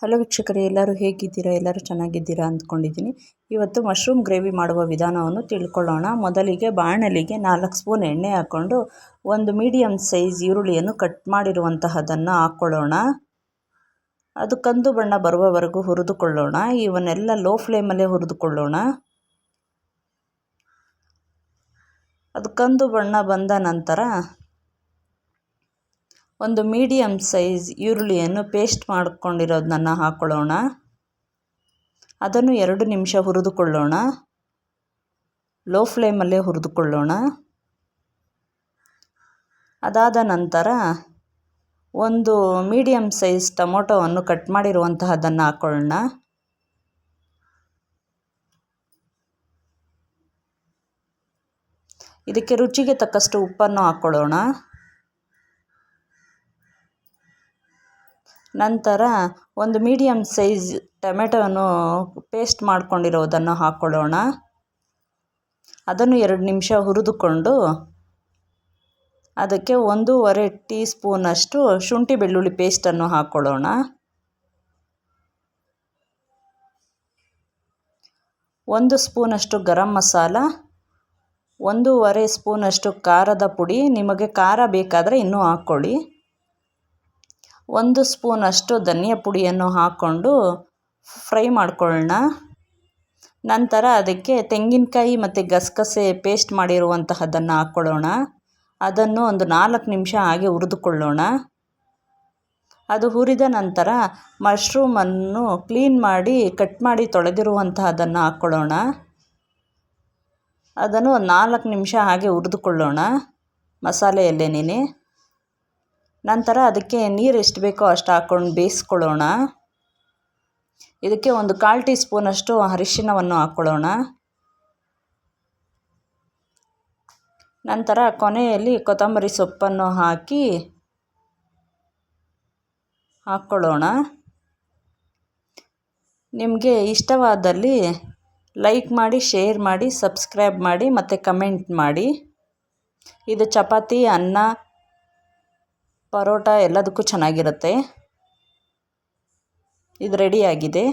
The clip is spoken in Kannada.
ಹಲೋ ವೀಕ್ಷಕರೇ, ಎಲ್ಲರೂ ಹೇಗಿದ್ದೀರಾ? ಎಲ್ಲರೂ ಚೆನ್ನಾಗಿದ್ದೀರಾ ಅಂದ್ಕೊಂಡಿದ್ದೀನಿ. ಇವತ್ತು ಮಶ್ರೂಮ್ ಗ್ರೇವಿ ಮಾಡುವ ವಿಧಾನವನ್ನು ತಿಳ್ಕೊಳ್ಳೋಣ. ಮೊದಲಿಗೆ ಬಾಣಲಿಗೆ 4 ಸ್ಪೂನ್ ಎಣ್ಣೆ ಹಾಕ್ಕೊಂಡು ಒಂದು ಮೀಡಿಯಮ್ ಸೈಜ್ ಈರುಳ್ಳಿಯನ್ನು ಕಟ್ ಮಾಡಿರುವಂತಹದನ್ನು ಹಾಕ್ಕೊಳ್ಳೋಣ. ಅದು ಕಂದು ಬಣ್ಣ ಬರುವವರೆಗೂ ಹುರಿದುಕೊಳ್ಳೋಣ. ಇವನ್ನೆಲ್ಲ ಲೋ ಫ್ಲೇಮಲ್ಲೇ ಹುರಿದುಕೊಳ್ಳೋಣ. ಅದು ಕಂದು ಬಣ್ಣ ಬಂದ ನಂತರ ಒಂದು ಮೀಡಿಯಮ್ ಸೈಜ್ ಈರುಳ್ಳಿಯನ್ನು ಪೇಸ್ಟ್ ಮಾಡಿಕೊಂಡಿರೋದನ್ನು ಹಾಕ್ಕೊಳ್ಳೋಣ. ಅದನ್ನು 2 ನಿಮಿಷ ಹುರಿದುಕೊಳ್ಳೋಣ. ಲೋ ಫ್ಲೇಮಲ್ಲೇ ಹುರಿದುಕೊಳ್ಳೋಣ. ಅದಾದ ನಂತರ ಒಂದು ಮೀಡಿಯಮ್ ಸೈಜ್ ಟೊಮೊಟೊವನ್ನು ಕಟ್ ಮಾಡಿರುವಂತಹದ್ದನ್ನು ಹಾಕ್ಕೊಳ್ಳೋಣ. ಇದಕ್ಕೆ ರುಚಿಗೆ ತಕ್ಕಷ್ಟು ಉಪ್ಪನ್ನು ಹಾಕ್ಕೊಳ್ಳೋಣ. ನಂತರ ಒಂದು ಮೀಡಿಯಮ್ ಸೈಜ್ ಟೊಮೆಟೊವನ್ನು ಪೇಸ್ಟ್ ಮಾಡ್ಕೊಂಡಿರೋದನ್ನು ಹಾಕ್ಕೊಳ್ಳೋಣ. ಅದನ್ನು 2 ನಿಮಿಷ ಹುರಿದುಕೊಂಡು ಅದಕ್ಕೆ 1.5 ಟೀ ಸ್ಪೂನಷ್ಟು ಶುಂಠಿ ಬೆಳ್ಳುಳ್ಳಿ ಪೇಸ್ಟನ್ನು ಹಾಕ್ಕೊಳ್ಳೋಣ. 1 ಸ್ಪೂನಷ್ಟು ಗರಂ ಮಸಾಲ, 1.5 ಸ್ಪೂನಷ್ಟು ಖಾರದ ಪುಡಿ, ನಿಮಗೆ ಖಾರ ಬೇಕಾದರೆ ಇನ್ನೂ ಹಾಕ್ಕೊಳ್ಳಿ. 1 ಸ್ಪೂನಷ್ಟು ಧನಿಯಾ ಪುಡಿಯನ್ನು ಹಾಕ್ಕೊಂಡು ಫ್ರೈ ಮಾಡ್ಕೊಳ್ಳೋಣ. ನಂತರ ಅದಕ್ಕೆ ತೆಂಗಿನಕಾಯಿ ಮತ್ತು ಗಸಗಸೆ ಪೇಸ್ಟ್ ಮಾಡಿರುವಂತಹದ್ದನ್ನು ಹಾಕ್ಕೊಳ್ಳೋಣ. ಅದನ್ನು ಒಂದು 4 ನಿಮಿಷ ಹಾಗೆ ಹುರಿದುಕೊಳ್ಳೋಣ. ಅದು ಹುರಿದ ನಂತರ ಮಶ್ರೂಮನ್ನು ಕ್ಲೀನ್ ಮಾಡಿ ಕಟ್ ಮಾಡಿ ತೊಳೆದಿರುವಂತಹದ್ದನ್ನು ಹಾಕ್ಕೊಳ್ಳೋಣ. ಅದನ್ನು 4 ನಿಮಿಷ ಹಾಗೆ ಹುರಿದುಕೊಳ್ಳೋಣ ಮಸಾಲೆಯಲ್ಲೇನೇ. ನಂತರ ಅದಕ್ಕೆ ನೀರು ಎಷ್ಟು ಬೇಕೋ ಅಷ್ಟು ಹಾಕ್ಕೊಂಡು ಬೇಯಿಸ್ಕೊಳ್ಳೋಣ. ಇದಕ್ಕೆ ಒಂದು 1/4 ಟೀ ಸ್ಪೂನಷ್ಟು ಅರಿಶಿಣವನ್ನು ಹಾಕ್ಕೊಳ್ಳೋಣ. ನಂತರ ಕೊನೆಯಲ್ಲಿ ಕೊತ್ತಂಬರಿ ಸೊಪ್ಪನ್ನು ಹಾಕ್ಕೊಳ್ಳೋಣ. ನಿಮಗೆ ಇಷ್ಟವಾದಲ್ಲಿ ಲೈಕ್ ಮಾಡಿ, ಶೇರ್ ಮಾಡಿ, ಸಬ್ಸ್ಕ್ರೈಬ್ ಮಾಡಿ ಮತ್ತು ಕಮೆಂಟ್ ಮಾಡಿ. ಇದು ಚಪಾತಿ, ಅನ್ನ, ಪರೋಟ ಎಲ್ಲದಕ್ಕೂ ಚೆನ್ನಾಗಿರುತ್ತೆ. ಇದು ರೆಡಿಯಾಗಿದೆ.